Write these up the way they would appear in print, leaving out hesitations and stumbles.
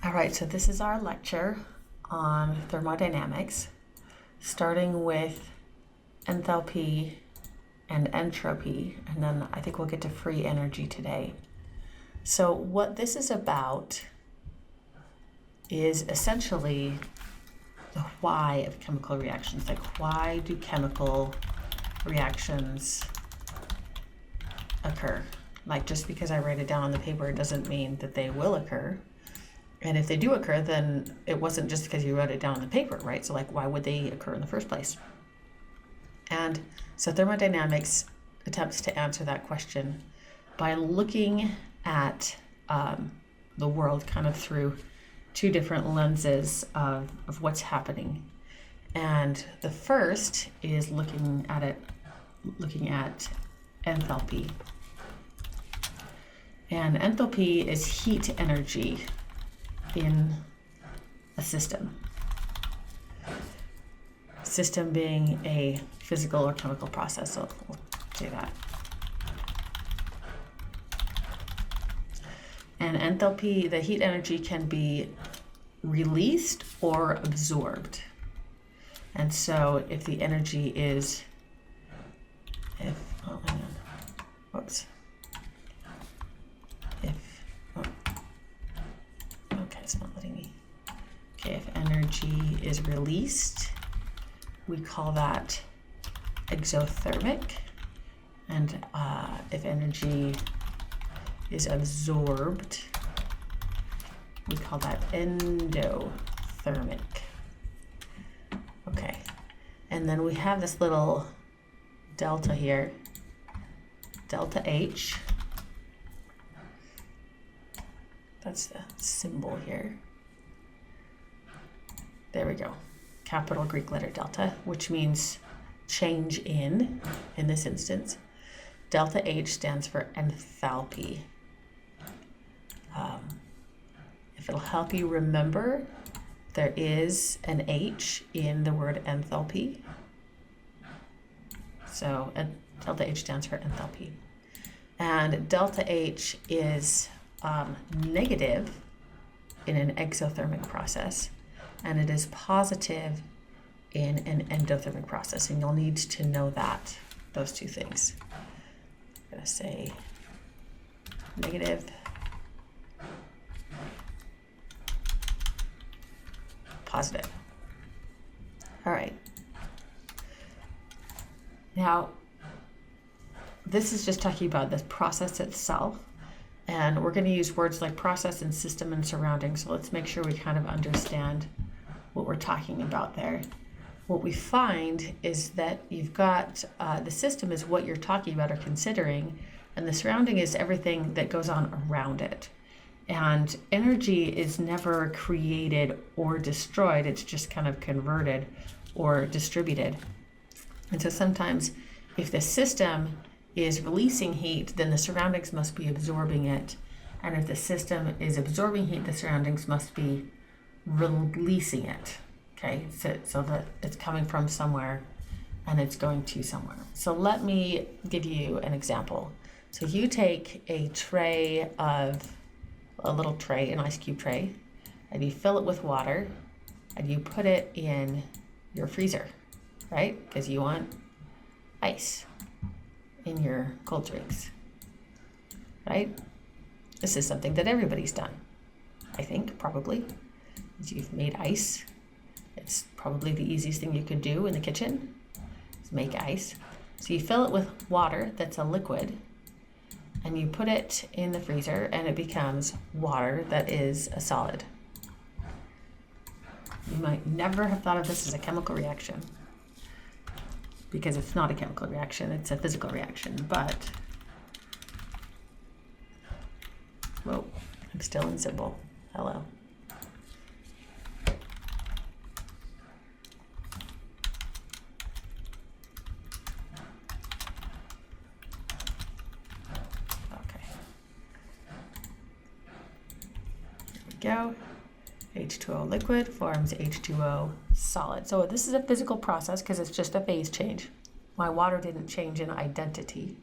All right, so this is our lecture on thermodynamics, starting with enthalpy and entropy, and then I think we'll get to free energy today. So what this is about is essentially the why of chemical reactions. Like, why do chemical reactions occur? Like, just because I write it down on the paper doesn't mean that they will occur. And if they do occur, then it wasn't just because you wrote it down on the paper, right? So like, why would they occur in the first place? And so thermodynamics attempts to answer that question by looking at the world kind of through two different lenses of what's happening. And the first is looking at enthalpy. And enthalpy is heat energy in a system. System being a physical or chemical process, so we'll say that. And enthalpy, the heat energy, can be released or absorbed. And so if the energy is, okay, it's not letting me. Okay, if energy is released, we call that exothermic. And if energy is absorbed, we call that endothermic. Okay, and then we have this little delta here, delta H. That's the symbol here. There we go. Capital Greek letter delta, which means change in this instance. Delta H stands for enthalpy. If it'll help you remember, there is an H in the word enthalpy. So delta H stands for enthalpy. And delta H is negative in an exothermic process, and it is positive in an endothermic process, and you'll need to know those two things. I'm going to say negative, positive. All right. Now, this is just talking about the process itself. And we're going to use words like process and system and surrounding. So let's make sure we kind of understand what we're talking about there. What we find is that you've got the system is what you're talking about or considering, and the surrounding is everything that goes on around it. And energy is never created or destroyed. It's just kind of converted or distributed. And so sometimes if the system is releasing heat, then the surroundings must be absorbing it. And if the system is absorbing heat, the surroundings must be releasing it. Okay, so that it's coming from somewhere and it's going to somewhere. So let me give you an example. So you take a little tray, an ice cube tray, and you fill it with water and you put it in your freezer, right? Because you want ice in your cold drinks, right? This is something that everybody's done, I think, probably. You've made ice. It's probably the easiest thing you could do in the kitchen is make ice. So you fill it with water that's a liquid, and you put it in the freezer, and it becomes water that is a solid. You might never have thought of this as a chemical reaction, because it's not a chemical reaction, it's a physical reaction, but, whoa, I'm still in symbol, hello. Okay, here we go. H2O liquid forms H2O solid. So this is a physical process because it's just a phase change. My water didn't change in identity.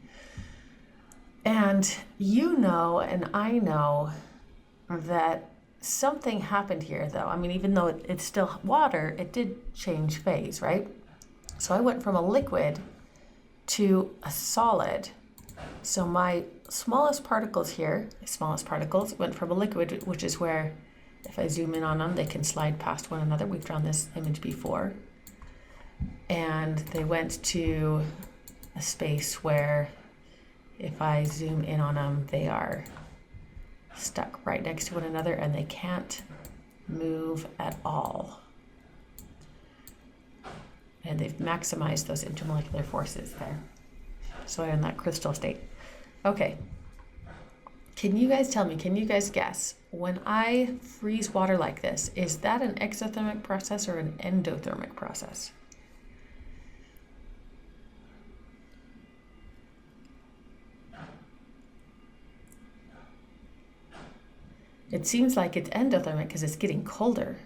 And you know, and I know that something happened here though. I mean, even though it's still water, it did change phase, right? So I went from a liquid to a solid. So my smallest particles here, went from a liquid, which is where if I zoom in on them, they can slide past one another. We've drawn this image before. And they went to a space where if I zoom in on them, they are stuck right next to one another and they can't move at all. And they've maximized those intermolecular forces there. So I'm in that crystal state. Okay. Can you guys tell me, can you guys guess, when I freeze water like this, is that an exothermic process or an endothermic process? It seems like it's endothermic because it's getting colder.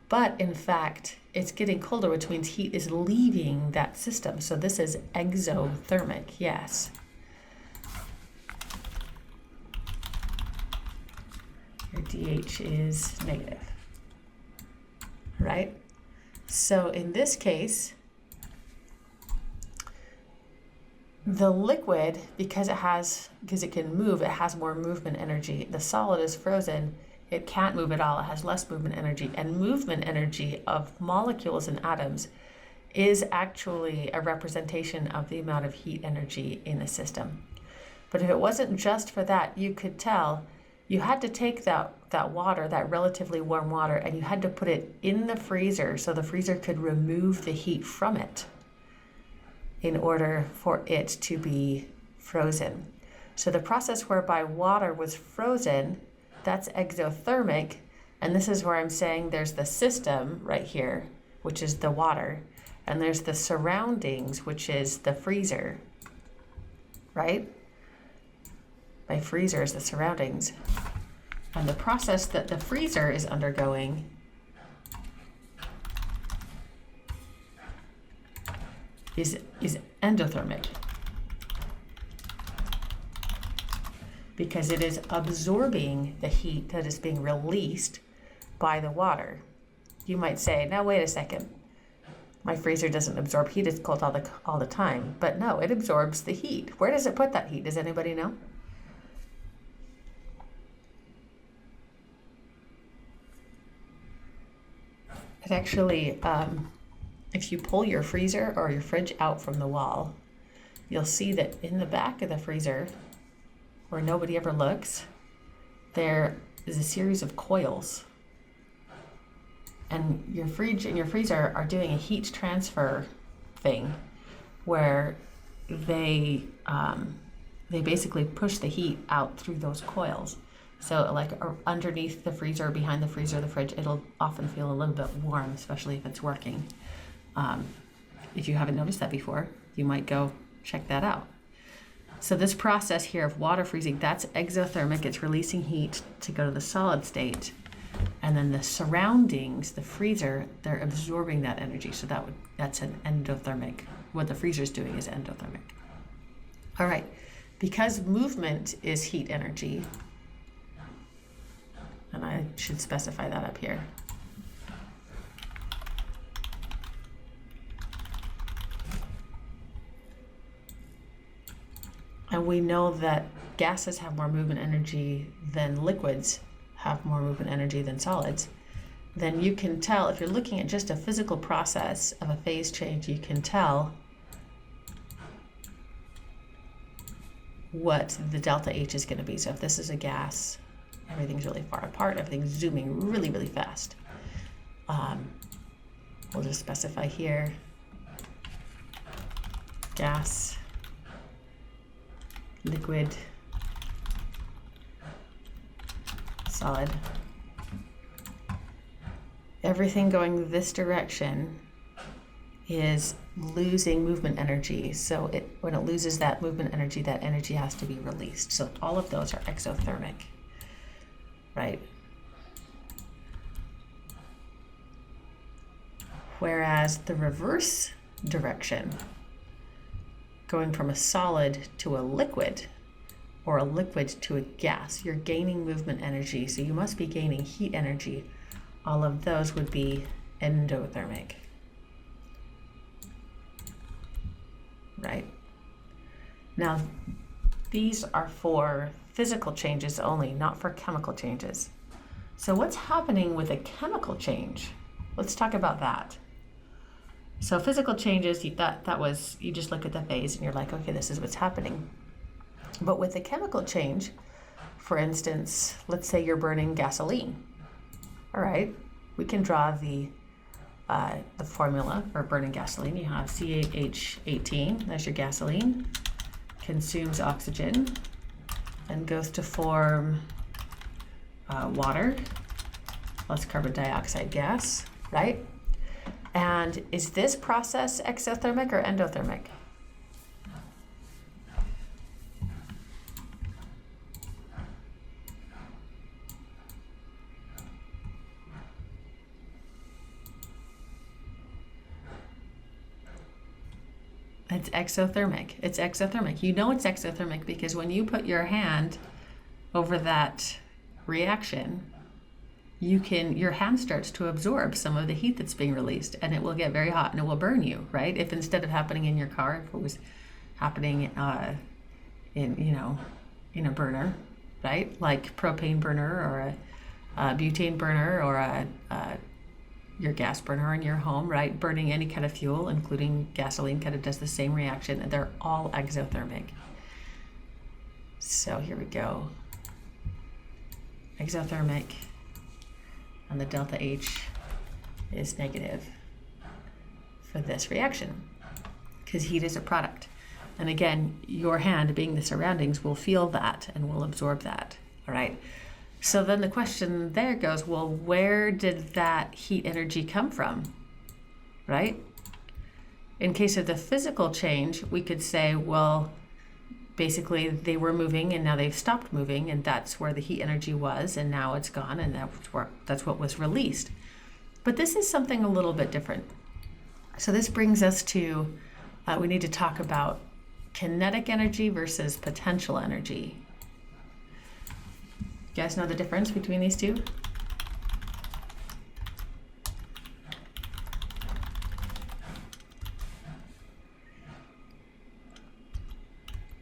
But in fact, it's getting colder, which means heat is leaving that system. So this is exothermic, yes. Your DH is negative, right? So in this case, the liquid, because it can move, it has more movement energy. The solid is frozen. It can't move at all. It has less movement energy. And movement energy of molecules and atoms is actually a representation of the amount of heat energy in a system. But if it wasn't just for that, you could tell you had to take that water, that relatively warm water, and you had to put it in the freezer so the freezer could remove the heat from it in order for it to be frozen. So the process whereby water was frozen, that's exothermic, and this is where I'm saying there's the system right here, which is the water, and there's the surroundings, which is the freezer, right? My freezer is the surroundings. And the process that the freezer is undergoing is endothermic, because it is absorbing the heat that is being released by the water. You might say, now wait a second, my freezer doesn't absorb heat, it's cold all the time. But no, it absorbs the heat. Where does it put that heat? Does anybody know? It actually, if you pull your freezer or your fridge out from the wall, you'll see that in the back of the freezer, where nobody ever looks, there is a series of coils. And your fridge and your freezer are doing a heat transfer thing where they basically push the heat out through those coils. So like underneath the freezer, behind the freezer, the fridge, it'll often feel a little bit warm, especially if it's working. If you haven't noticed that before, you might go check that out. So this process here of water freezing, that's exothermic. It's releasing heat to go to the solid state. And then the surroundings, the freezer, they're absorbing that energy. So that's an endothermic. What the freezer's doing is endothermic. All right, because movement is heat energy, and I should specify that up here. And we know that gases have more movement energy than liquids have more movement energy than solids. Then you can tell, if you're looking at just a physical process of a phase change, you can tell what the delta H is going to be. So if this is a gas, everything's really far apart, everything's zooming really, really fast. We'll just specify here, gas, liquid, solid. Everything going this direction is losing movement energy. So when it loses that movement energy, that energy has to be released. So all of those are exothermic, right? Whereas the reverse direction, going from a solid to a liquid, or a liquid to a gas, you're gaining movement energy, so you must be gaining heat energy. All of those would be endothermic, right? Now, these are for physical changes only, not for chemical changes. So what's happening with a chemical change? Let's talk about that. So physical changes, that was, you just look at the phase and you're like, okay, this is what's happening. But with a chemical change, for instance, let's say you're burning gasoline. All right, we can draw the formula for burning gasoline. You have CH18, that's your gasoline, consumes oxygen and goes to form water plus carbon dioxide gas, right? And is this process exothermic or endothermic? It's exothermic. It's exothermic. You know it's exothermic because when you put your hand over that reaction, your hand starts to absorb some of the heat that's being released, and it will get very hot and it will burn you, right? If instead of happening in your car, if it was happening in a burner, right? Like propane burner or a butane burner or your gas burner in your home, right? Burning any kind of fuel, including gasoline, kind of does the same reaction, and they're all exothermic. So here we go. Exothermic, and the delta H is negative for this reaction because heat is a product. And again, your hand, being the surroundings, will feel that and will absorb that, all right? So then the question there goes, well, where did that heat energy come from, right? In case of the physical change, we could say, well, basically they were moving and now they've stopped moving, and that's where the heat energy was, and now it's gone, and that's what was released. But this is something a little bit different. So this brings us to, we need to talk about kinetic energy versus potential energy. You guys know the difference between these two?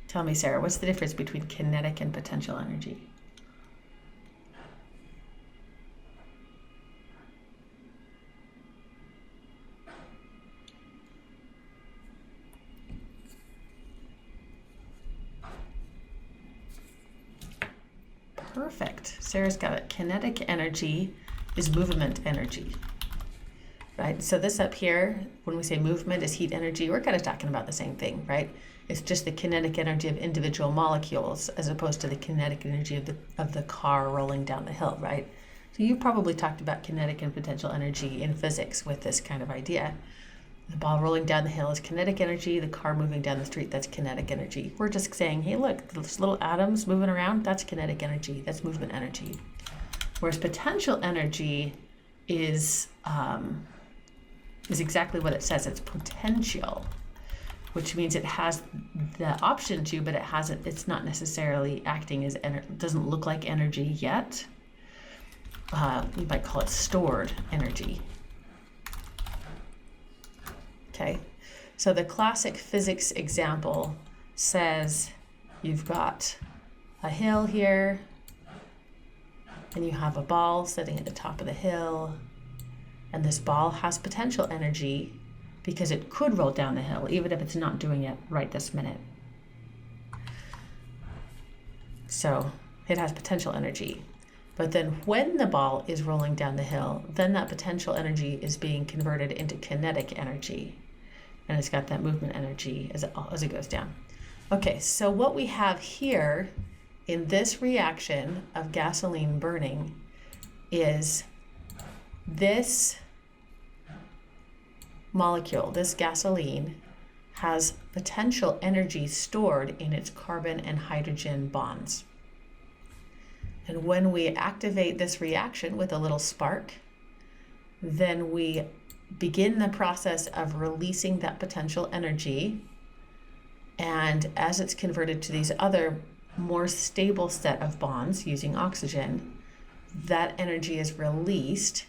Tell me, Sarah, what's the difference between kinetic and potential energy? Perfect. Sarah's got it. Kinetic energy is movement energy, right? So this up here, when we say movement is heat energy, we're kind of talking about the same thing, right? It's just the kinetic energy of individual molecules as opposed to the kinetic energy of the car rolling down the hill, right? So you probably talked about kinetic and potential energy in physics with this kind of idea. The ball rolling down the hill is kinetic energy. The car moving down the street, that's kinetic energy. We're just saying, hey, look, those little atoms moving around, that's kinetic energy. That's movement energy. Whereas potential energy is exactly what it says. It's potential, which means it has the option to, but it's not necessarily acting as doesn't look like energy yet. We might call it stored energy. Okay, so the classic physics example says you've got a hill here, and you have a ball sitting at the top of the hill, and this ball has potential energy because it could roll down the hill, even if it's not doing it right this minute. So it has potential energy. But then when the ball is rolling down the hill, then that potential energy is being converted into kinetic energy. And it's got that movement energy as it goes down. Okay, so what we have here in this reaction of gasoline burning is this molecule, this gasoline, has potential energy stored in its carbon and hydrogen bonds. And when we activate this reaction with a little spark, then we begin the process of releasing that potential energy. And as it's converted to these other more stable set of bonds using oxygen, that energy is released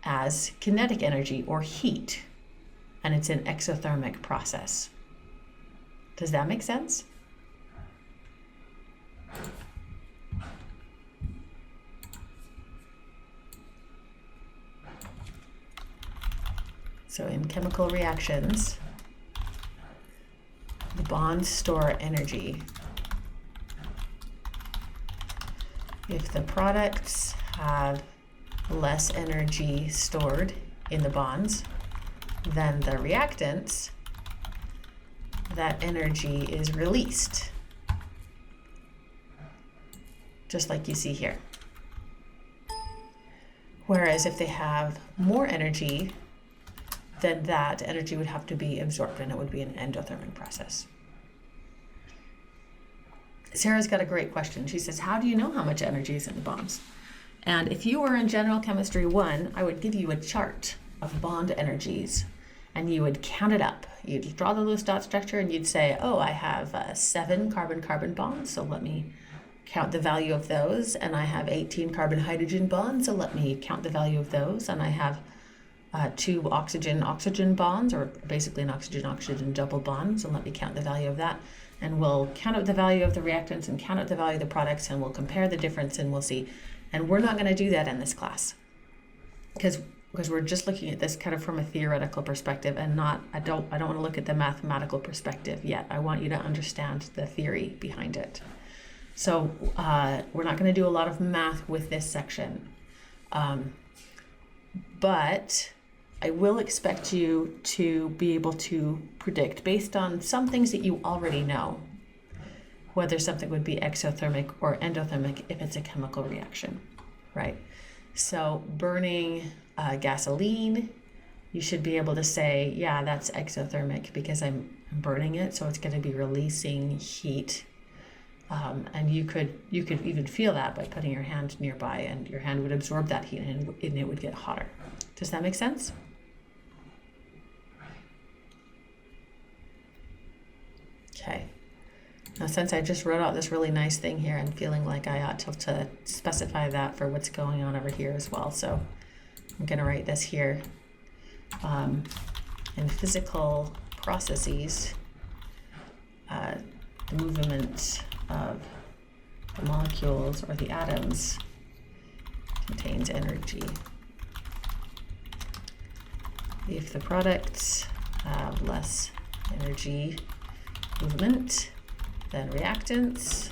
as kinetic energy or heat, and it's an exothermic process. Does that make sense? So in chemical reactions, the bonds store energy. If the products have less energy stored in the bonds than the reactants, that energy is released, just like you see here. Whereas if they have more energy, then that energy would have to be absorbed and it would be an endothermic process. Sarah's got a great question. She says, how do you know how much energy is in the bonds? And if you were in General Chemistry 1, I would give you a chart of bond energies and you would count it up. You'd draw the Lewis dot structure and you'd say, oh, I have 7 carbon-carbon bonds, so let me count the value of those. And I have 18 carbon-hydrogen bonds, so let me count the value of those. And I have 2 oxygen-oxygen bonds, or basically an oxygen-oxygen double bond, so let me count the value of that. And we'll count out the value of the reactants and count out the value of the products, and we'll compare the difference and we'll see. And we're not going to do that in this class because we're just looking at this kind of from a theoretical perspective and not, I don't want to look at the mathematical perspective yet. I want you to understand the theory behind it. So we're not going to do a lot of math with this section, but I will expect you to be able to predict based on some things that you already know, whether something would be exothermic or endothermic if it's a chemical reaction, right? So burning gasoline, you should be able to say, yeah, that's exothermic because I'm burning it, so it's going to be releasing heat. And you could even feel that by putting your hand nearby, and your hand would absorb that heat and it would get hotter. Does that make sense? Okay. Now, since I just wrote out this really nice thing here, I'm feeling like I ought to specify that for what's going on over here as well. So I'm going to write this here. In physical processes, the movement of the molecules or the atoms contains energy. If the products have less energy movement than reactants,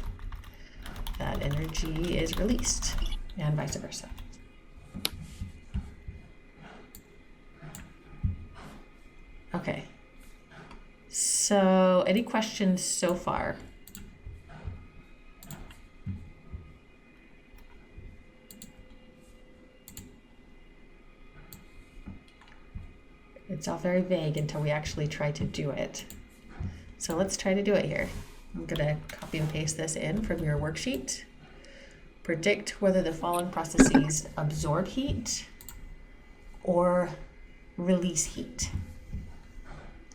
that energy is released, and vice versa. Okay, so any questions so far? It's all very vague until we actually try to do it. So let's try to do it here. I'm going to copy and paste this in from your worksheet. Predict whether the following processes absorb heat or release heat.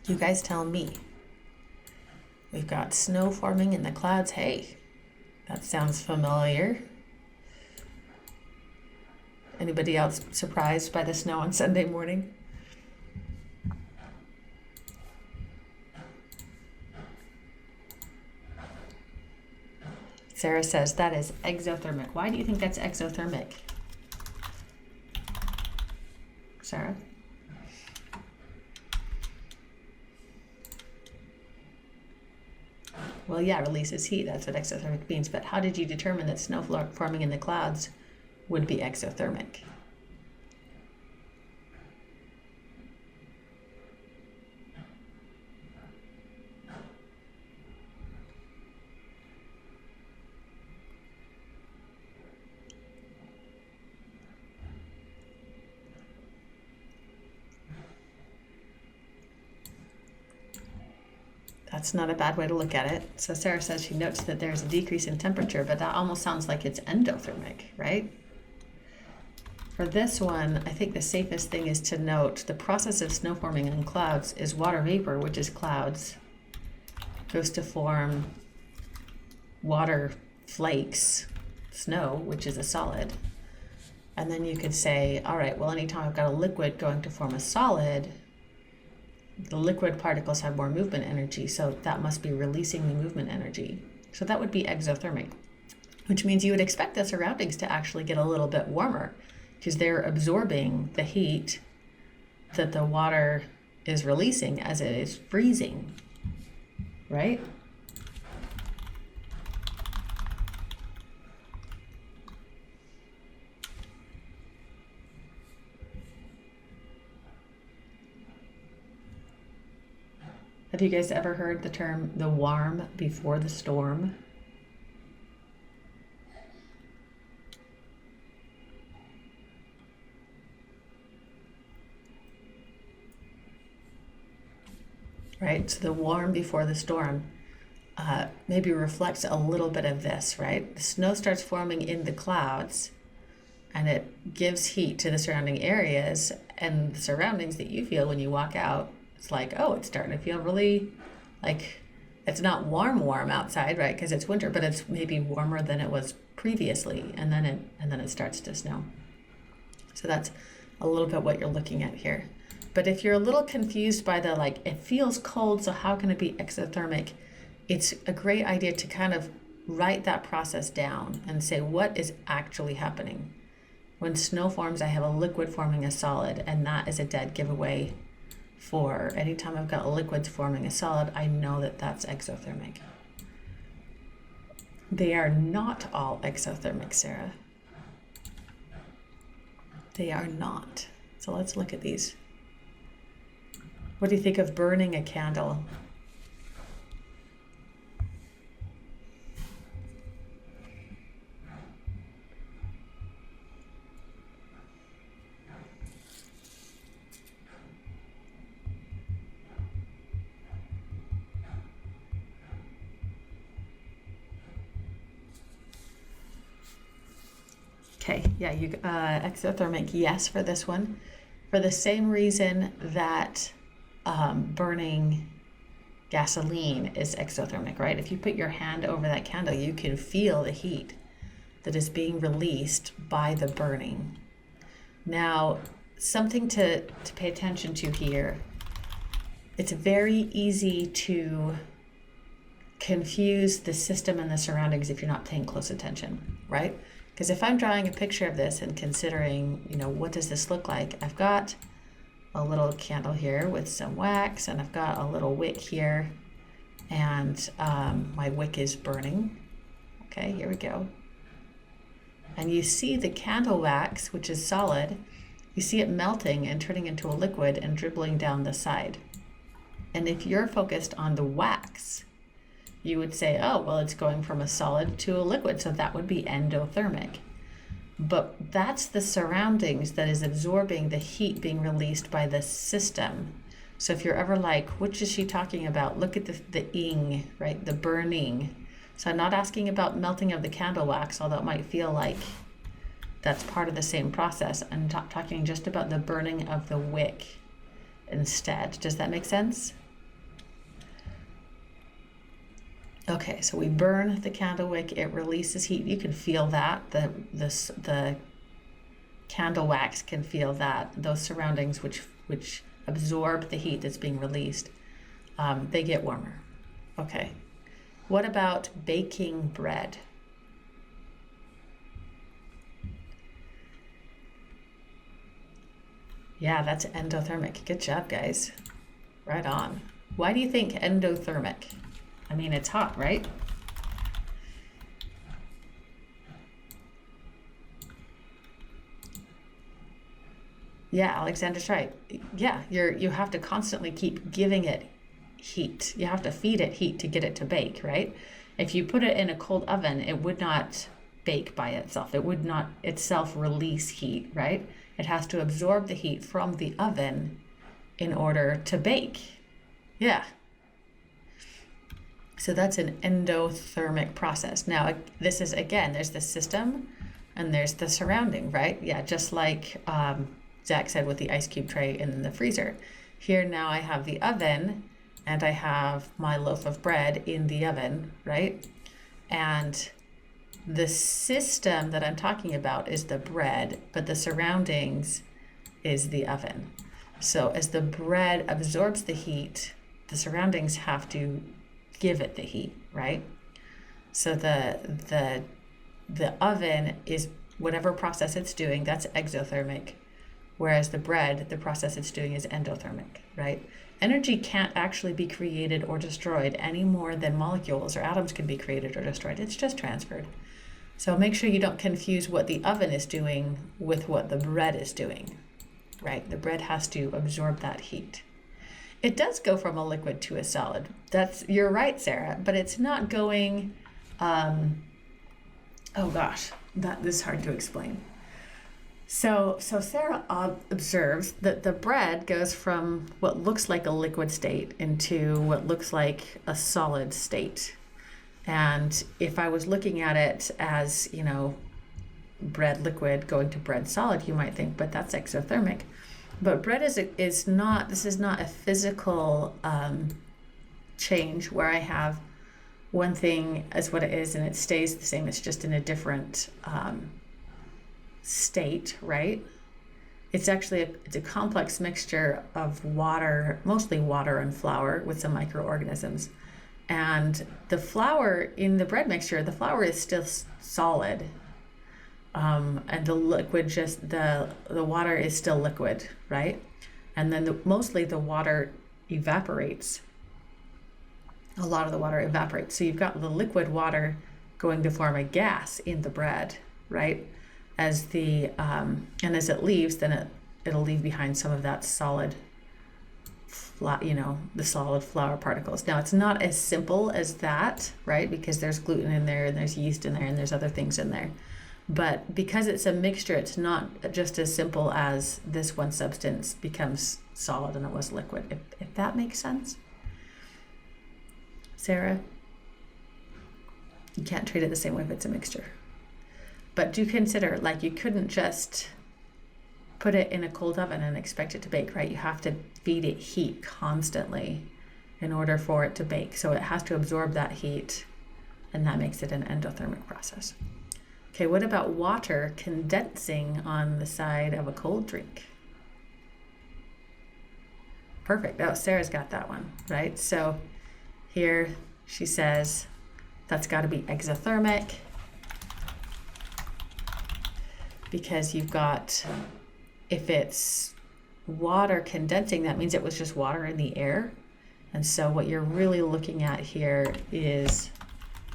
You guys tell me. We've got snow forming in the clouds. Hey, that sounds familiar. Anybody else surprised by the snow on Sunday morning? Sarah says that is exothermic. Why do you think that's exothermic? Sarah? Well, yeah, releases heat. That's what exothermic means. But how did you determine that snow forming in the clouds would be exothermic? That's not a bad way to look at it. So Sarah says she notes that there's a decrease in temperature, but that almost sounds like it's endothermic, right? For this one, I think the safest thing is to note the process of snow forming in clouds is water vapor, which is clouds, goes to form water flakes, snow, which is a solid. And then you could say, all right, well, anytime I've got a liquid going to form a solid, the liquid particles have more movement energy, so that must be releasing the movement energy. So that would be exothermic, which means you would expect the surroundings to actually get a little bit warmer because they're absorbing the heat that the water is releasing as it is freezing, right? Have you guys ever heard the term the warm before the storm? Right, so the warm before the storm maybe reflects a little bit of this, right? The snow starts forming in the clouds and it gives heat to the surrounding areas, and the surroundings that you feel when you walk out, it's like, oh, it's starting to feel really like it's not warm outside, right? Because it's winter, but it's maybe warmer than it was previously, and then it starts to snow. So that's a little bit what you're looking at here. But if you're a little confused by the like, it feels cold, so how can it be exothermic? It's a great idea to kind of write that process down and say, what is actually happening? When snow forms, I have a liquid forming a solid, and that is a dead giveaway for anytime I've got liquids forming a solid, I know that that's exothermic. They are not all exothermic, Sarah. They are not. So let's look at these. What do you think of burning a candle? Okay, yeah, you exothermic, yes, for this one. For the same reason that burning gasoline is exothermic, right? If you put your hand over that candle, you can feel the heat that is being released by the burning. Now, something to pay attention to here, it's very easy to confuse the system and the surroundings if you're not paying close attention, right? Because if I'm drawing a picture of this and considering, what does this look like? I've got a little candle here with some wax, and I've got a little wick here, and my wick is burning. Okay, here we go. And you see the candle wax, which is solid, you see it melting and turning into a liquid and dribbling down the side. And if you're focused on the wax, you would say, oh, well, it's going from a solid to a liquid, so that would be endothermic. But that's the surroundings that is absorbing the heat being released by the system. So if you're ever like, which is she talking about? Look at the ing, right? The burning. So I'm not asking about melting of the candle wax, although it might feel like that's part of the same process. I'm talking just about the burning of the wick instead. Does that make sense? Okay, so we burn the candle wick, it releases heat. You can feel that. The candle wax can feel that. Those surroundings which absorb the heat that's being released, they get warmer. Okay, what about baking bread? Yeah, that's endothermic. Good job, guys. Right on. Why do you think endothermic? I mean, it's hot, right? Yeah, Alexander's right. Yeah, you have to constantly keep giving it heat. You have to feed it heat to get it to bake, right? If you put it in a cold oven, it would not bake by itself. It would not itself release heat, right? It has to absorb the heat from the oven in order to bake. Yeah. So that's an endothermic process. Now, this is, again, there's the system and there's the surrounding, right? Yeah, just like Zach said with the ice cube tray in the freezer. Here now I have the oven and I have my loaf of bread in the oven, right? And the system that I'm talking about is the bread, but the surroundings is the oven. So as the bread absorbs the heat, the surroundings have to give it the heat, right? So the oven is whatever process it's doing, that's exothermic, whereas the bread, the process it's doing is endothermic, right? Energy can't actually be created or destroyed any more than molecules or atoms can be created or destroyed. It's just transferred. So make sure you don't confuse what the oven is doing with what the bread is doing, right? The bread has to absorb that heat. It does go from a liquid to a solid. You're right, Sarah, but it's not going, oh gosh, this is hard to explain. So Sarah observes that the bread goes from what looks like a liquid state into what looks like a solid state. And if I was looking at it as, bread liquid going to bread solid, you might think, but that's exothermic. But bread is not a physical change where I have one thing as what it is and it stays the same. It's just in a different state, right? It's actually it's a complex mixture of water, mostly water and flour with some microorganisms. And the flour in the bread mixture, the flour is still solid. And the liquid, just the water is still liquid, right? And then mostly the water evaporates. A lot of the water evaporates. So you've got the liquid water going to form a gas in the bread, right? As and as it leaves, then it'll leave behind some of that solid the solid flour particles. Now, it's not as simple as that, right? Because there's gluten in there and there's yeast in there and there's other things in there. But because it's a mixture, it's not just as simple as this one substance becomes solid and it was liquid, if that makes sense. Sarah, you can't treat it the same way if it's a mixture. But do consider, you couldn't just put it in a cold oven and expect it to bake, right? You have to feed it heat constantly in order for it to bake. So it has to absorb that heat, and that makes it an endothermic process. Okay, what about water condensing on the side of a cold drink? Perfect. Oh, Sarah's got that one, right? So here she says that's got to be exothermic because you've got, if it's water condensing, that means it was just water in the air. And so what you're really looking at here is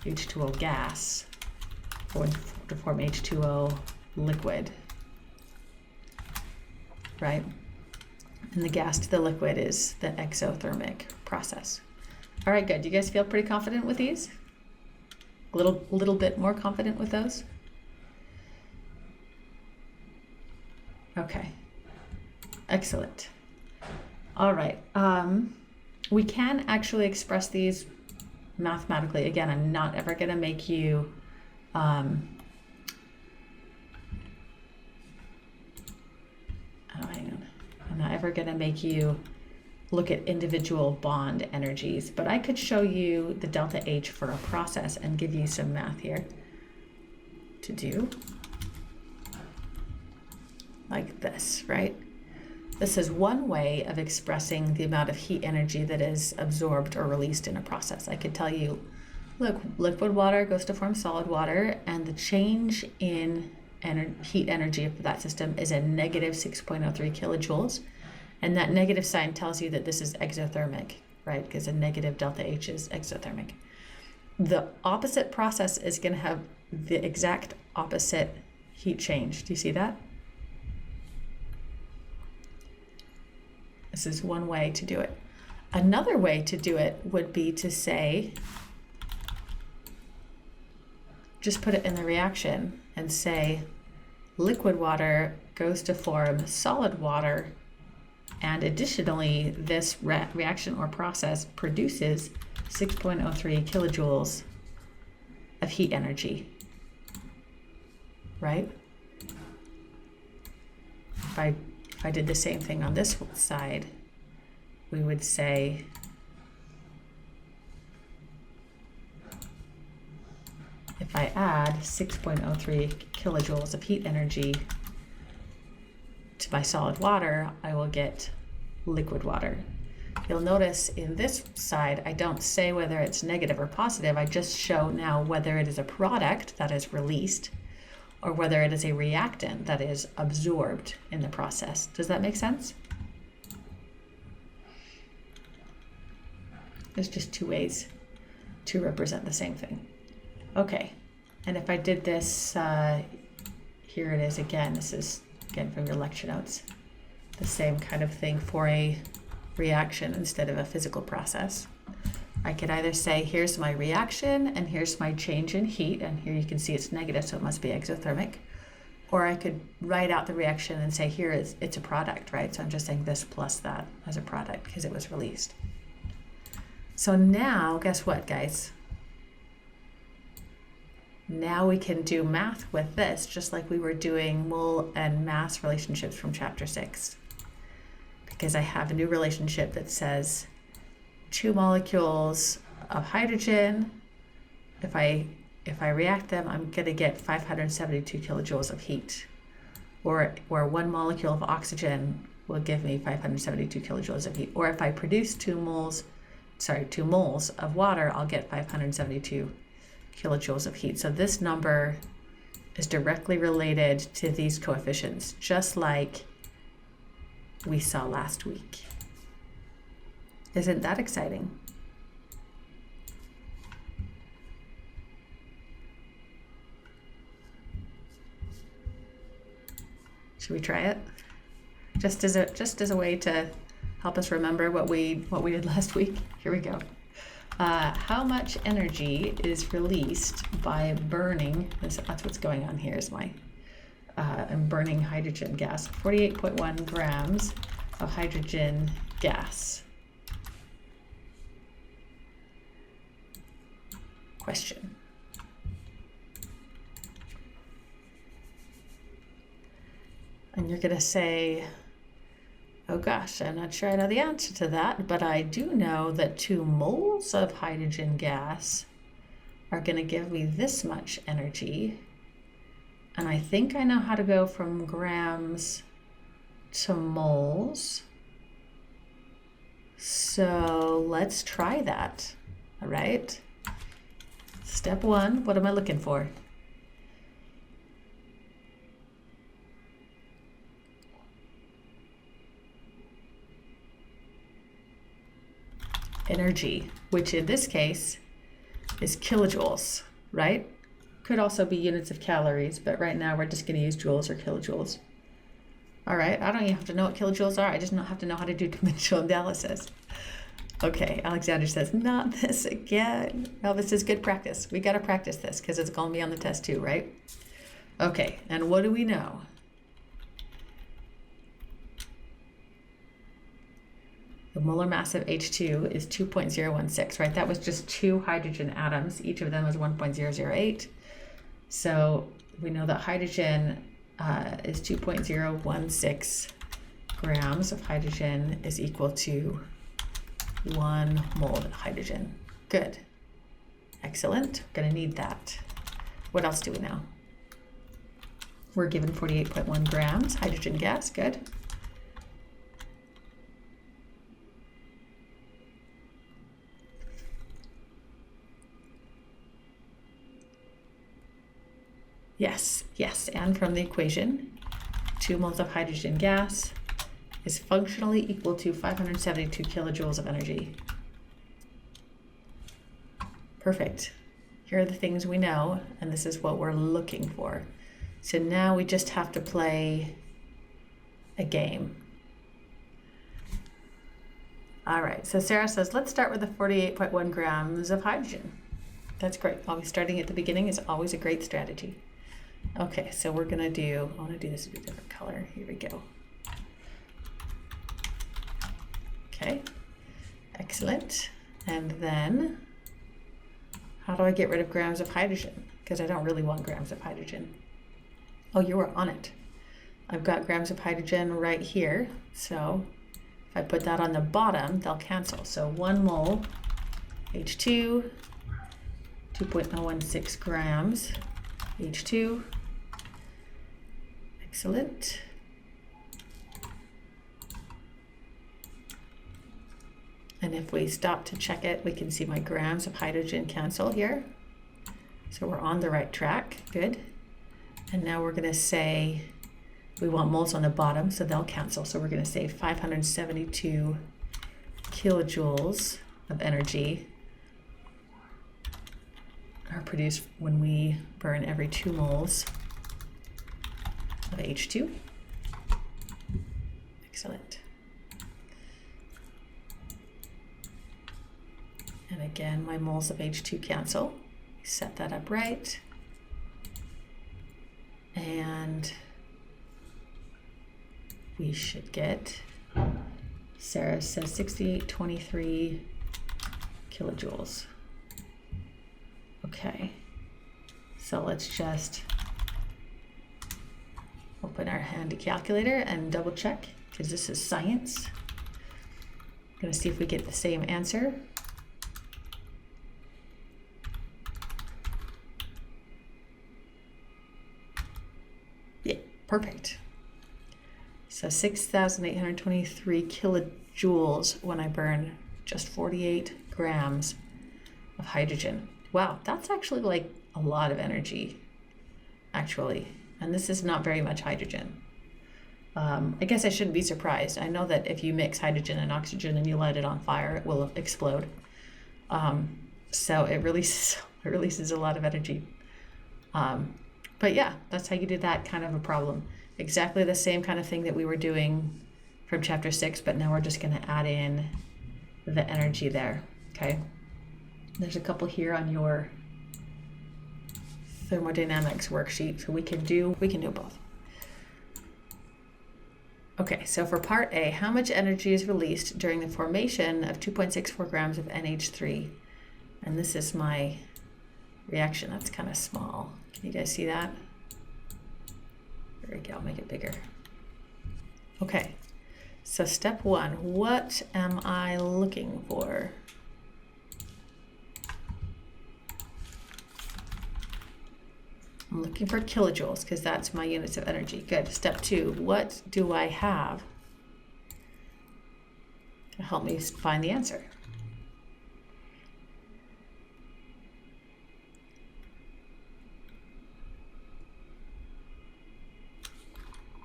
H2O gas going to form H2O liquid, right? And the gas to the liquid is the exothermic process. All right, good. Do you guys feel pretty confident with these? A little bit more confident with those? Okay, excellent. All right, we can actually express these mathematically. Again, I'm not ever going to make you hang on. I'm not ever going to make you look at individual bond energies, but I could show you the delta H for a process and give you some math here to do. Like this, right? This is one way of expressing the amount of heat energy that is absorbed or released in a process. I could tell you, look, liquid water goes to form solid water, and the change in heat energy of that system is a negative 6.03 kilojoules. And that negative sign tells you that this is exothermic, right? Because a negative delta H is exothermic. The opposite process is going to have the exact opposite heat change. Do you see that? This is one way to do it. Another way to do it would be to say, just put it in the reaction and say liquid water goes to form solid water, and additionally this reaction or process produces 6.03 kilojoules of heat energy, right? If I did the same thing on this side, we would say if I add 6.03 kilojoules of heat energy to my solid water, I will get liquid water. You'll notice in this side, I don't say whether it's negative or positive. I just show now whether it is a product that is released or whether it is a reactant that is absorbed in the process. Does that make sense? There's just two ways to represent the same thing. Okay, and if I did this, here it is again. This is again from your lecture notes. The same kind of thing for a reaction instead of a physical process. I could either say, here's my reaction and here's my change in heat, and here you can see it's negative, so it must be exothermic. Or I could write out the reaction and say, here it's a product, right? So I'm just saying this plus that as a product because it was released. So now, guess what, guys? Now we can do math with this, just like we were doing mole and mass relationships from chapter 6. Because I have a new relationship that says 2 molecules of hydrogen, if I react them, I'm going to get 572 kilojoules of heat. Or 1 molecule of oxygen will give me 572 kilojoules of heat. Or if I produce 2 moles of water, I'll get 572 kilojoules of heat. So this number is directly related to these coefficients, just like we saw last week. Isn't that exciting? Should we try it? Just as a way to help us remember what we did last week. Here we go. How much energy is released by burning? That's what's going on here. Is I'm burning hydrogen gas. 48.1 grams of hydrogen gas. Question. And you're going to say, oh gosh, I'm not sure I know the answer to that, but I do know that 2 moles of hydrogen gas are going to give me this much energy. And I think I know how to go from grams to moles. So let's try that. All right. Step 1, what am I looking for? Energy, which in this case is kilojoules, right? Could also be units of calories, but right now we're just going to use joules or kilojoules. All right, I don't even have to know what kilojoules are. I just have to know how to do dimensional analysis. Okay, Alexander says, not this again. No, this is good practice. We got to practice this because it's going to be on the test too, right? Okay, and what do we know? The molar mass of H2 is 2.016, right? That was just 2 hydrogen atoms. Each of them was 1.008. So we know that hydrogen is 2.016 grams of hydrogen is equal to 1 mole of hydrogen. Good. Excellent. We're going to need that. What else do we know? We're given 48.1 grams hydrogen gas. Good. Yes, and from the equation, 2 moles of hydrogen gas is functionally equal to 572 kilojoules of energy. Perfect. Here are the things we know, and this is what we're looking for. So now we just have to play a game. All right, so Sarah says, let's start with the 48.1 grams of hydrogen. That's great. Always starting at the beginning is always a great strategy. Okay, so we're gonna do, I wanna do this in a different color. Here we go. Okay, excellent. And then, how do I get rid of grams of hydrogen? Because I don't really want grams of hydrogen. Oh, you were on it. I've got grams of hydrogen right here. So if I put that on the bottom, they'll cancel. So 1 mole H2, 2.016 grams H2. Excellent. And if we stop to check it, we can see my grams of hydrogen cancel here. So we're on the right track, good. And now we're gonna say, we want moles on the bottom, so they'll cancel. So we're gonna say 572 kilojoules of energy are produced when we burn every 2 moles of H2. Excellent. And again, my moles of H2 cancel. Set that up right. And we should get, Sarah says 6823 kilojoules. Okay, so let's just open our handy calculator and double check, because this is science. I'm gonna see if we get the same answer. Yeah, perfect. So 6,823 kilojoules when I burn just 48 grams of hydrogen. Wow, that's actually like a lot of energy, actually. And this is not very much hydrogen. I guess I shouldn't be surprised. I know that if you mix hydrogen and oxygen and you light it on fire, it will explode. So it releases a lot of energy. But yeah, that's how you do that kind of a problem. Exactly the same kind of thing that we were doing from chapter 6, but now we're just going to add in the energy there, okay? There's a couple here on your thermodynamics worksheet, so we can do both. Okay, so for part A, how much energy is released during the formation of 2.64 grams of NH3? And this is my reaction. That's kind of small. Can you guys see that? There we go, I'll make it bigger. Okay, so step 1, what am I looking for? I'm looking for kilojoules because that's my units of energy. Good. Step 2, what do I have to help me find the answer?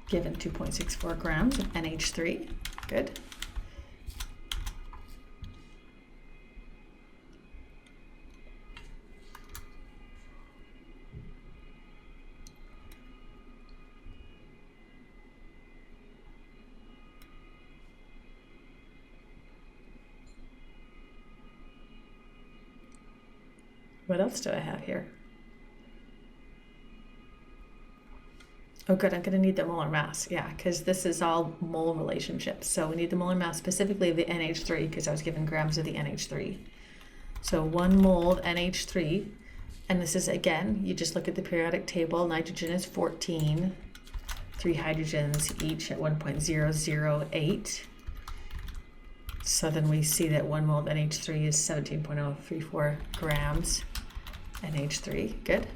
Given 2.64 grams of NH3. Good. What else do I have here? Oh good, I'm gonna need the molar mass, yeah, because this is all mole relationships. So we need the molar mass, specifically of the NH3, because I was given grams of the NH3. So 1 mole of NH3, and this is, again, you just look at the periodic table, nitrogen is 14, 3 hydrogens each at 1.008. So then we see that 1 mole of NH3 is 17.034 grams NH3, good.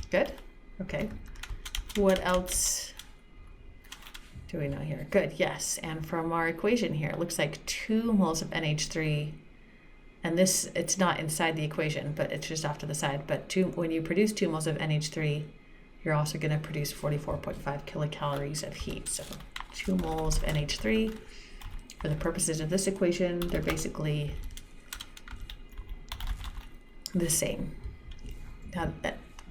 Good, okay. What else do we know here? Good, yes, and from our equation here, it looks like 2 moles of NH3, and this, it's not inside the equation, but it's just off to the side, but when you produce 2 moles of NH3, you're also gonna produce 44.5 kilocalories of heat. So 2 moles of NH3, for the purposes of this equation, they're basically the same. Now,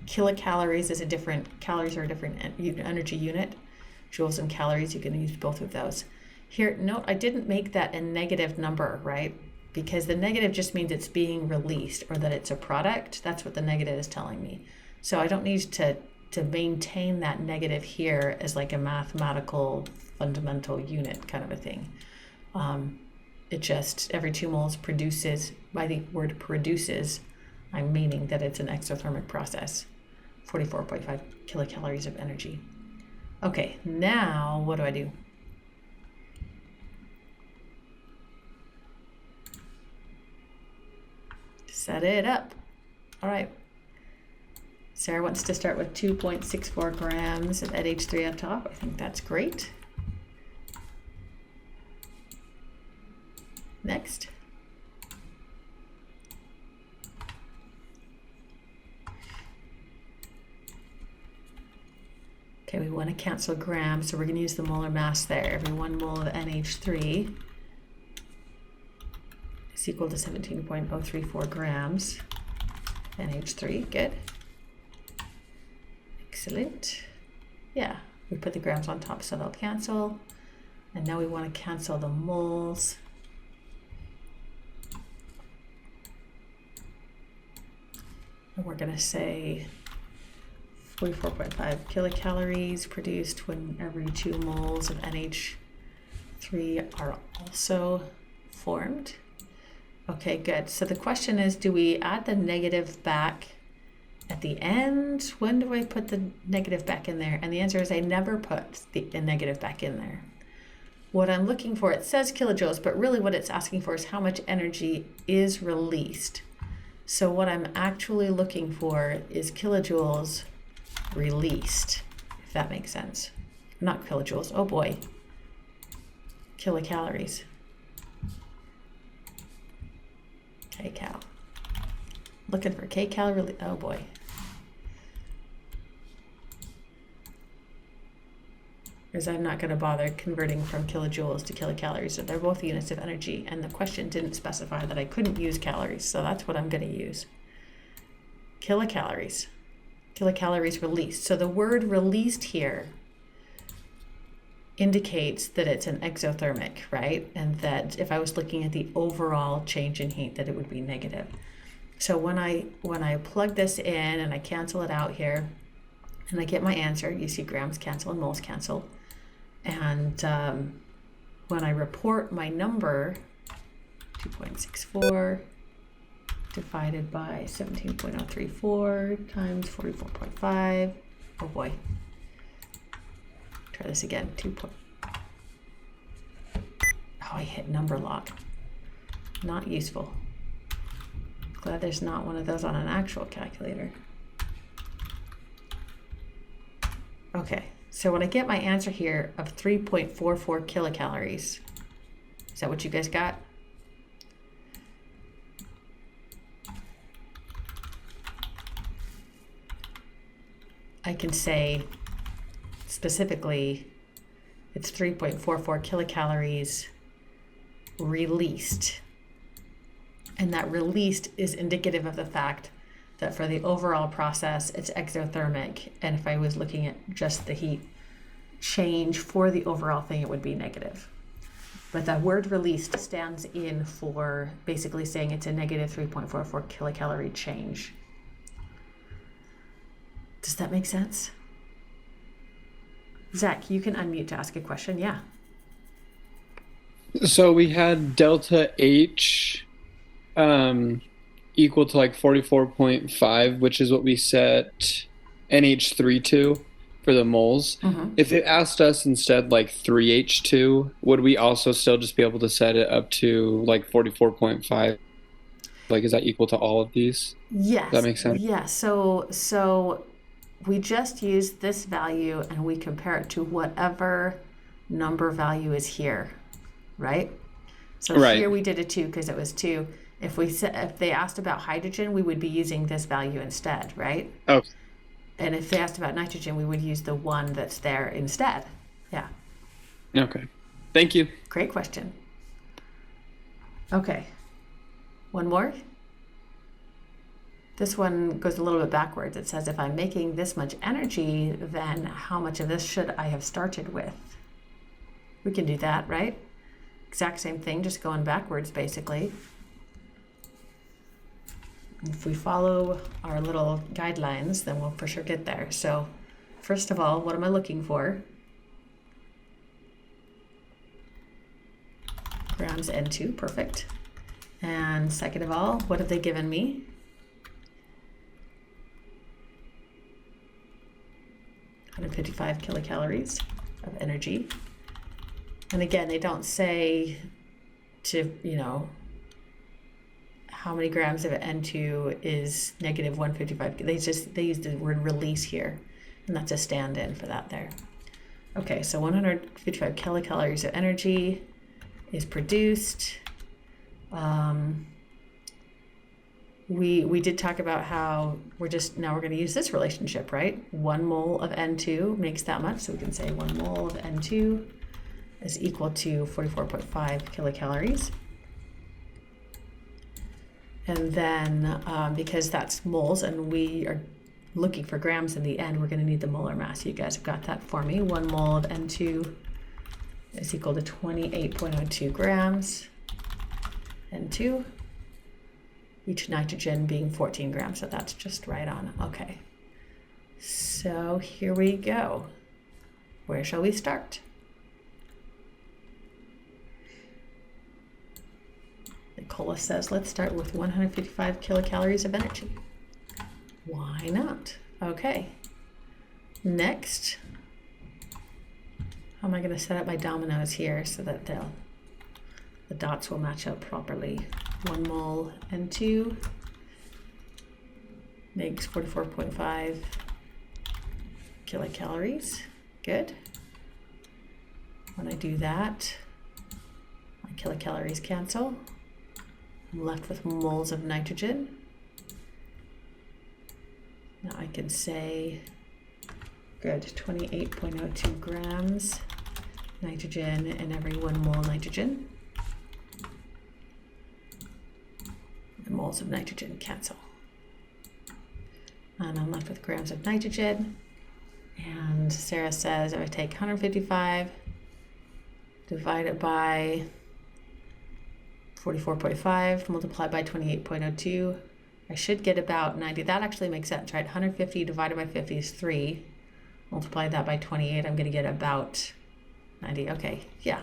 kilocalories is a different, calories are a different energy unit. Joules and calories, you can use both of those. Here, note, I didn't make that a negative number, right? Because the negative just means it's being released or that it's a product. That's what the negative is telling me. So I don't need to maintain that negative here as like a mathematical fundamental unit kind of a thing. It just, every 2 moles produces, by the word produces, I'm meaning that it's an exothermic process. 44.5 kilocalories of energy. Okay, now what do I do? Set it up. All right. Sarah wants to start with 2.64 grams of NH3 on top. I think that's great. Next. Okay, we want to cancel grams, so we're going to use the molar mass there. Every 1 mole of NH3 is equal to 17.034 grams. NH3, good. Excellent. Yeah, we put the grams on top so they'll cancel. And now we want to cancel the moles. And we're going to say 44.5 kilocalories produced when every 2 moles of NH3 are also formed. Okay, good. So the question is, do we add the negative back at the end? When do I put the negative back in there? And the answer is I never put the negative back in there. What I'm looking for, it says kilojoules, but really what it's asking for is how much energy is released. So what I'm actually looking for is kilojoules released, if that makes sense. Not kilojoules, oh boy. Kilocalories. kcal. Looking for kcal, oh boy. Because I'm not going to bother converting from kilojoules to kilocalories. So they're both units of energy, and the question didn't specify that I couldn't use calories, so that's what I'm going to use. Kilocalories. Kilocalories released. So the word released here indicates that it's an exothermic, right? And that if I was looking at the overall change in heat, that it would be negative. So when I plug this in and I cancel it out here, and I get my answer, you see grams cancel and moles cancel. And when I report my number, 2.64 divided by 17.034 times 44.5, oh boy. Try this again, oh, I hit number lock. Not useful. Glad there's not one of those on an actual calculator. Okay, so when I get my answer here of 3.44 kilocalories, is that what you guys got? I can say specifically it's 3.44 kilocalories released. And that released is indicative of the fact that for the overall process, it's exothermic. And if I was looking at just the heat change for the overall thing, it would be negative. But the word released stands in for basically saying it's a negative 3.44 kilocalorie change. Does that make sense? Zach, you can unmute to ask a question. Yeah. So we had delta H equal to like 44.5, which is what we set NH3 to for the moles. Mm-hmm. If it asked us instead like 3H2, would we also still just be able to set it up to like 44.5? Like, is that equal to all of these? Yes. Does that make sense? Yeah. So we just use this value and we compare it to whatever number value is here, right? So Right. Here we did a 2 because it was 2. If they asked about hydrogen, we would be using this value instead, right? Oh, And if they asked about nitrogen, we would use the 1 that's there instead. Yeah. okay. Thank you. Great question. Okay. One more. This one goes a little bit backwards. It says if I'm making this much energy, then how much of this should I have started with? We can do that, right? Exact same thing, just going backwards basically. If we follow our little guidelines, then we'll for sure get there. So first of all, what am I looking for? Grams N2, perfect. And second of all, what have they given me? 155 kilocalories of energy. And again, they don't say to, how many grams of N2 is negative 155. They use the word release here, and that's a stand-in for that there. Okay, so 155 kilocalories of energy is produced. We did talk about how we're going to use this relationship, right? 1 mole of N2 makes that much, so we can say 1 mole of N2 is equal to 44.5 kilocalories. And then because that's moles and we are looking for grams in the end, we're going to need the molar mass. You guys have got that for me. 1 mole of N2 is equal to 28.02 grams N2. Each nitrogen being 14 grams, so that's just right on. Okay, so here we go. Where shall we start? Nicola says, let's start with 155 kilocalories of energy. Why not? Okay. Next, how am I going to set up my dominoes here so that the dots will match up properly? 1 mole N2 makes 44.5 kilocalories. Good. When I do that, my kilocalories cancel. I'm left with moles of nitrogen. Now I can say, good, 28.02 grams nitrogen in every 1 mole nitrogen. The moles of nitrogen cancel. And I'm left with grams of nitrogen. And Sarah says if I take 155, divide it by 44.5, multiply by 28.02, I should get about 90. That actually makes sense, right? 150 divided by 50 is 3. Multiply that by 28, I'm going to get about 90. Okay, yeah.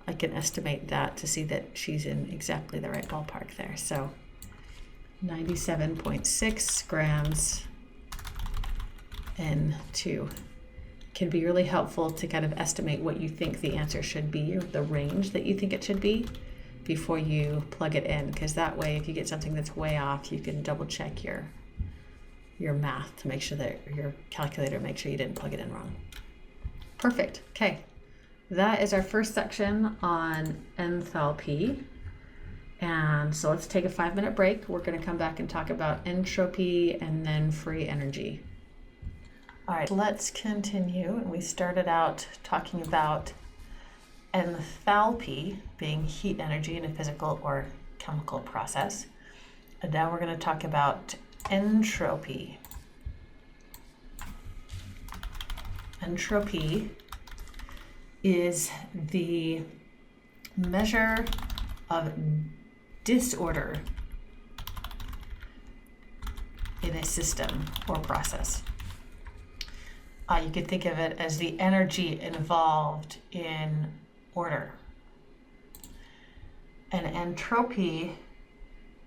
I can estimate that to see that she's in exactly the right ballpark there. So 97.6 grams N2 can be really helpful to kind of estimate what you think the answer should be, or the range that you think it should be, before you plug it in, because that way if you get something that's way off, you can double check your math to make sure that your calculator makes sure you didn't plug it in wrong. Perfect. Okay. That is our first section on enthalpy. And so let's take a 5-minute break. We're going to come back and talk about entropy and then free energy. All right, let's continue. And we started out talking about enthalpy being heat energy in a physical or chemical process. And now we're going to talk about entropy. Entropy is the measure of disorder in a system or process. You could think of it as the energy involved in order. And entropy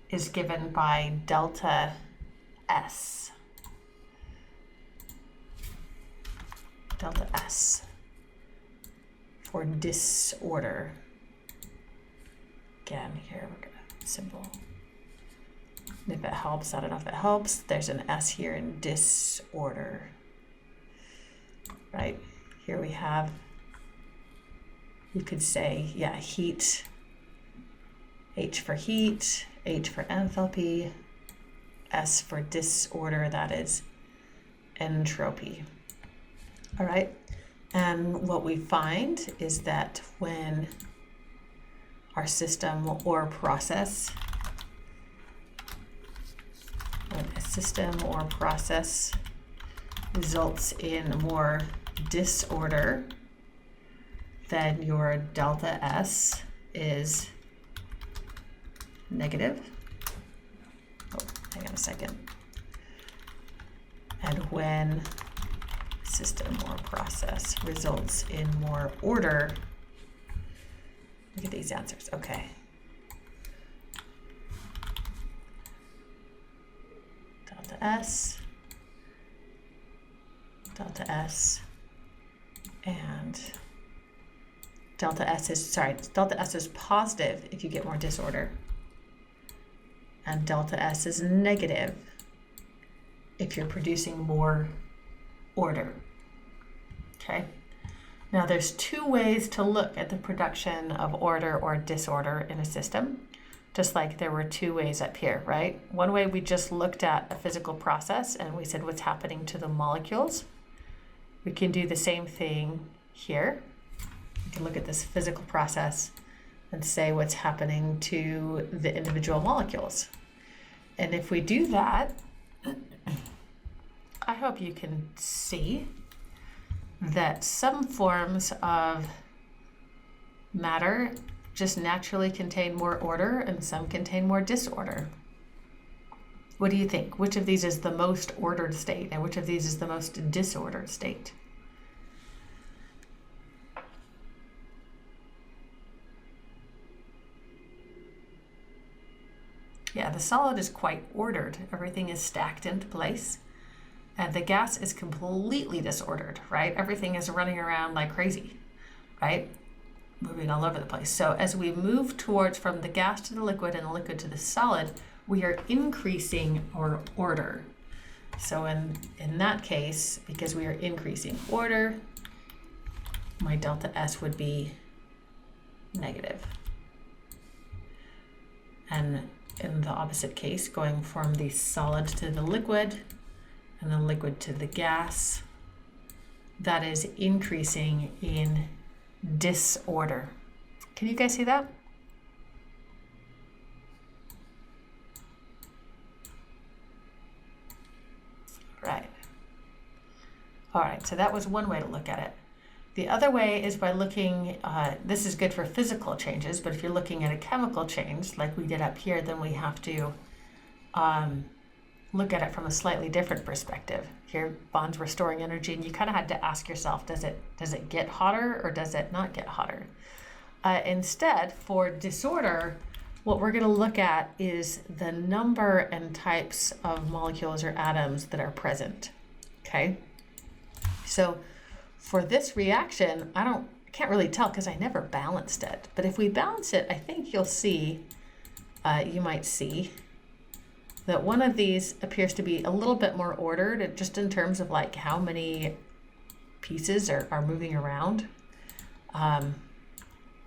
is given by delta S. Delta S for disorder. Again, here we're going to symbol. And if it helps, I don't know if it helps, there's an S here in disorder. Right? Here we have, you could say, yeah, heat, H for heat, H for enthalpy, S for disorder, that is entropy. All right? And what we find is that when our system or process, when a system or process results in more disorder, then your delta S is negative. Oh, hang on a second. And when system or process results in more order, look at these answers. Okay. Delta S, and delta S is positive if you get more disorder. and delta S is negative if you're producing more order. Okay. Now there's two ways to look at the production of order or disorder in a system, just like there were two ways up here, right? One way we just looked at a physical process and we said what's happening to the molecules. We can do the same thing here. We can look at this physical process and say what's happening to the individual molecules. And if we do that, I hope you can see that some forms of matter just naturally contain more order and some contain more disorder. What do you think? Which of these is the most ordered state and which of these is the most disordered state? Yeah, the solid is quite ordered. Everything is stacked into place. And the gas is completely disordered, right? Everything is running around like crazy, right? Moving all over the place. So as we move towards from the gas to the liquid and the liquid to the solid, we are increasing our order. So in that case, because we are increasing order, my delta S would be negative. And in the opposite case, going from the solid to the liquid, and the liquid to the gas, that is increasing in disorder. Can you guys see that? Right. All right, so that was one way to look at it. The other way is by looking, this is good for physical changes, but if you're looking at a chemical change, like we did up here, then we have to look at it from a slightly different perspective. Here, bonds were storing energy, and you kind of had to ask yourself, does it get hotter or does it not get hotter? Instead, for disorder, what we're going to look at is the number and types of molecules or atoms that are present. Okay? So for this reaction, I can't really tell because I never balanced it. But if we balance it, I think you'll see, you might see that one of these appears to be a little bit more ordered, just in terms of like how many pieces are moving around. And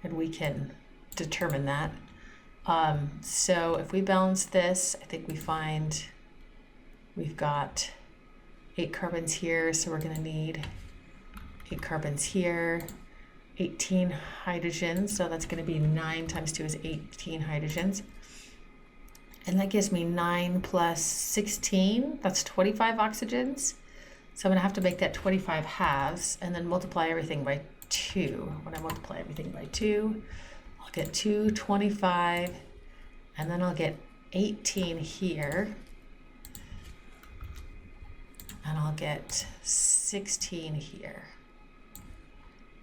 we can determine that. So if we balance this, I think we find we've got 8 carbons here, so we're gonna need 8 carbons here, 18 hydrogens, so that's gonna be 9 times 2 is 18 hydrogens. And that gives me 9 plus 16, that's 25 oxygens. So I'm gonna have to make that 25 halves and then multiply everything by 2. When I multiply everything by 2, I'll get 225, and then I'll get 18 here, and I'll get 16 here.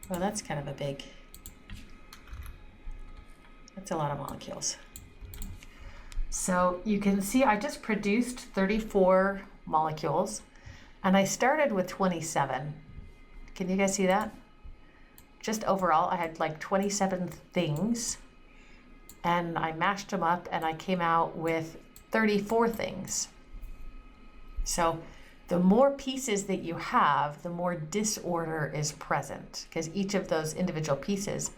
Well, that's kind of that's a lot of molecules. So you can see I just produced 34 molecules, and I started with 27. Can you guys see that? Just overall, I had like 27 things, and I mashed them up, and I came out with 34 things. So the more pieces that you have, the more disorder is present, because each of those individual pieces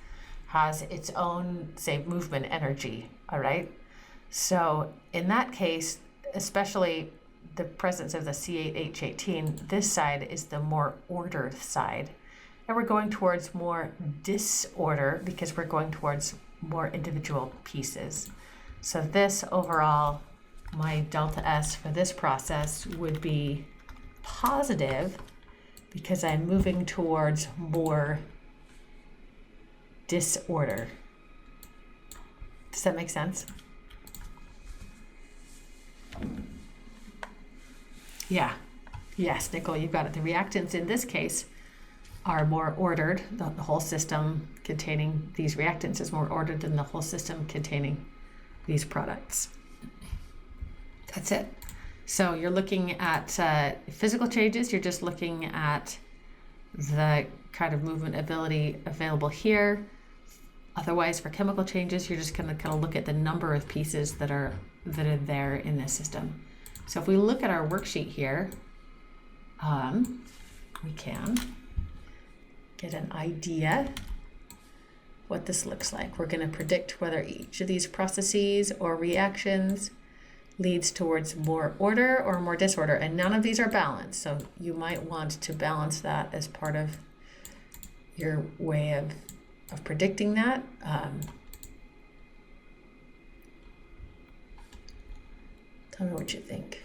has its own, say, movement energy, all right? So in that case, especially the presence of the C8H18, this side is the more ordered side. And we're going towards more disorder because we're going towards more individual pieces. So this overall, my delta S for this process would be positive because I'm moving towards more disorder. Does that make sense? Yeah. Yes, Nicole, you've got it. The reactants in this case are more ordered. The whole system containing these reactants is more ordered than the whole system containing these products. That's it. So you're looking at physical changes. You're just looking at the kind of movement ability available here. Otherwise, for chemical changes, you're just going to kind of look at the number of pieces that are that are there in this system. So if we look at our worksheet here, we can get an idea what this looks like. We're going to predict whether each of these processes or reactions leads towards more order or more disorder, and none of these are balanced. So you might want to balance that as part of your way of predicting that. Tell me what you think.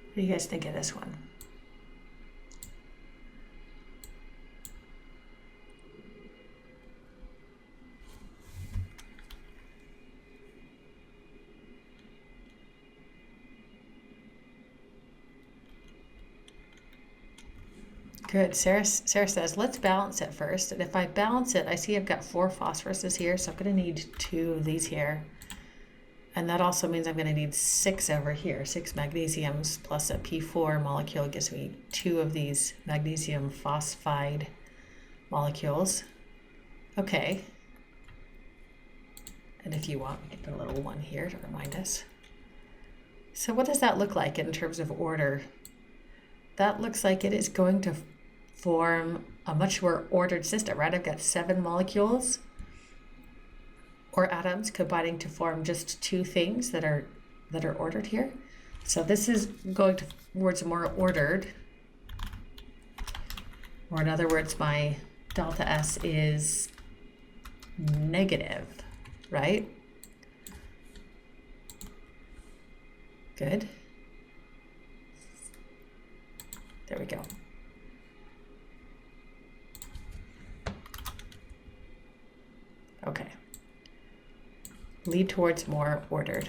What do you guys think of this one? Good. Sarah says, let's balance it first. And if I balance it, I see I've got 4 phosphoruses here, so I'm going to need 2 of these here. And that also means I'm going to need 6 over here, 6 magnesiums plus a P4 molecule gives me 2 of these magnesium phosphide molecules. Okay. And if you want, we can put a little 1 here to remind us. So what does that look like in terms of order? That looks like it is going to form a much more ordered system, right? I've got 7 molecules or atoms combining to form just 2 things that are ordered here. So this is going towards more ordered, or in other words, my delta S is negative, right? Good. There we go. Okay. Lead towards more ordered.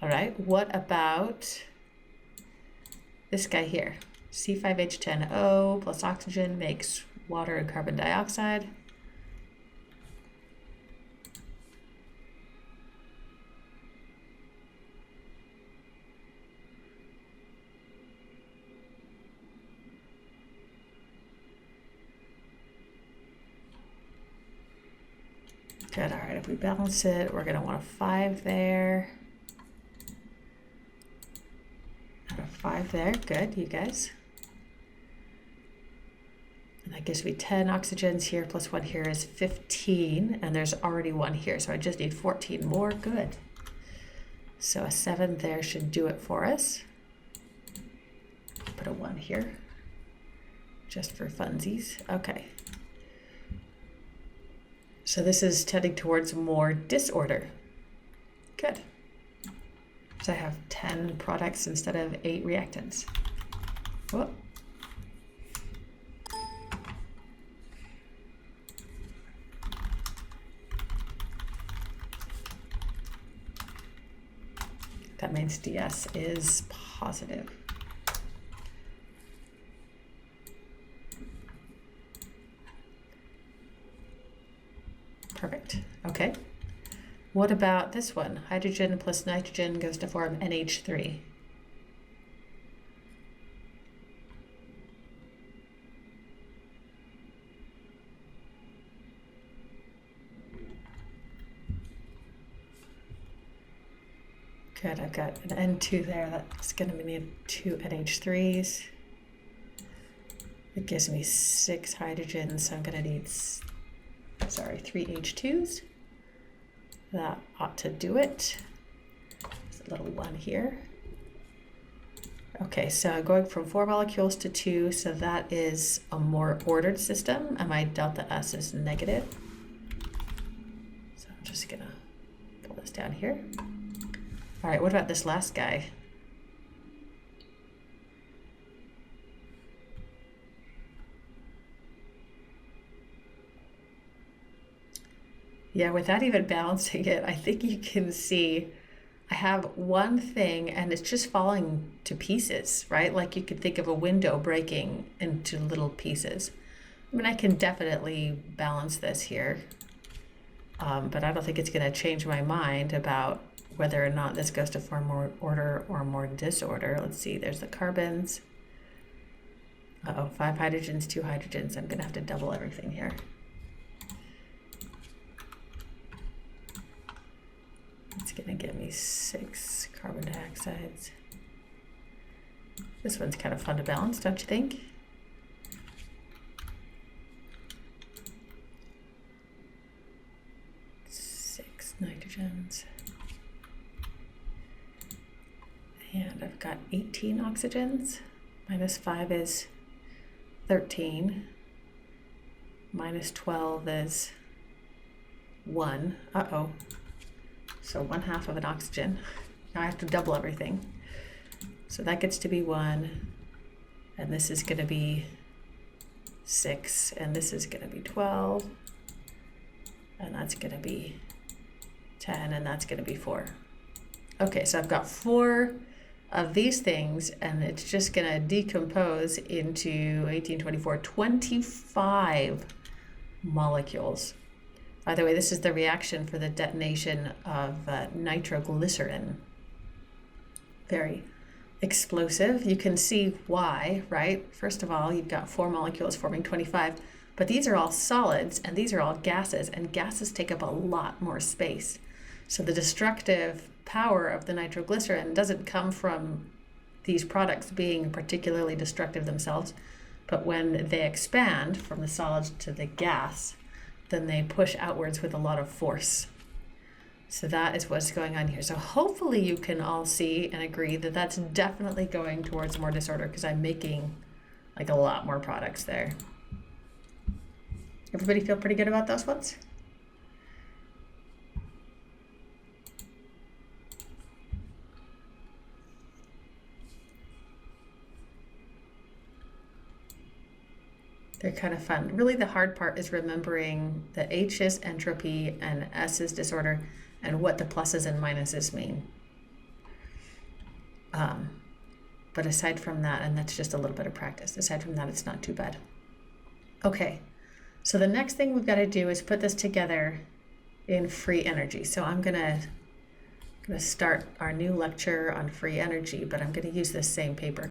All right, what about this guy here? C5H10O plus oxygen makes water and carbon dioxide. Good, all right, if we balance it, we're gonna want a 5 there. And a 5 there, good, you guys. And that gives me 10 oxygens here, plus 1 here is 15, and there's already 1 here, so I just need 14 more, good. So a 7 there should do it for us. Put a 1 here, just for funsies, okay. So this is tending towards more disorder. Good. So I have 10 products instead of 8 reactants. Whoop. That means DS is positive. Perfect. Okay. What about this one? Hydrogen plus nitrogen goes to form NH3. Good, I've got an N2 there. That's going to need 2 NH3s. It gives me 6 hydrogens, so I'm going to need 3 H2s. That ought to do it. There's a little 1 here. Okay, so going from 4 molecules to 2, so that is a more ordered system, and my delta S is negative. So I'm just gonna pull this down here. All right, what about this last guy? Yeah, without even balancing it, I think you can see I have one thing and it's just falling to pieces, right? Like you could think of a window breaking into little pieces. I mean, I can definitely balance this here. but I don't think it's going to change my mind about whether or not this goes to form more order or more disorder. Let's see, there's the carbons. Uh-oh, 5 hydrogens, 2 hydrogens. I'm going to have to double everything here. It's going to give me 6 carbon dioxides. This one's kind of fun to balance, don't you think? Nitrogens. And I've got 18 oxygens. Minus 5 is 13. Minus 12 is 1. Uh-oh. So 1/2 of an oxygen. Now I have to double everything. So that gets to be 1. And this is going to be 6. And this is going to be 12. And that's going to be 10, and that's going to be 4. Okay, so I've got 4 of these things, and it's just going to decompose into 18, 24, 25 molecules. By the way, this is the reaction for the detonation of nitroglycerin. Very explosive. You can see why, right? First of all, you've got 4 molecules forming 25, but these are all solids, and these are all gases, and gases take up a lot more space. So the destructive power of the nitroglycerin doesn't come from these products being particularly destructive themselves, but when they expand from the solid to the gas, then they push outwards with a lot of force. So that is what's going on here. So hopefully you can all see and agree that that's definitely going towards more disorder, because I'm making like a lot more products there. Everybody feel pretty good about those ones? They're kind of fun. Really, the hard part is remembering that H is entropy and S is disorder, and what the pluses and minuses mean. But aside from that, and that's just a little bit of practice, aside from that, it's not too bad. Okay, so the next thing we've got to do is put this together in free energy. So I'm gonna start our new lecture on free energy, but I'm gonna use this same paper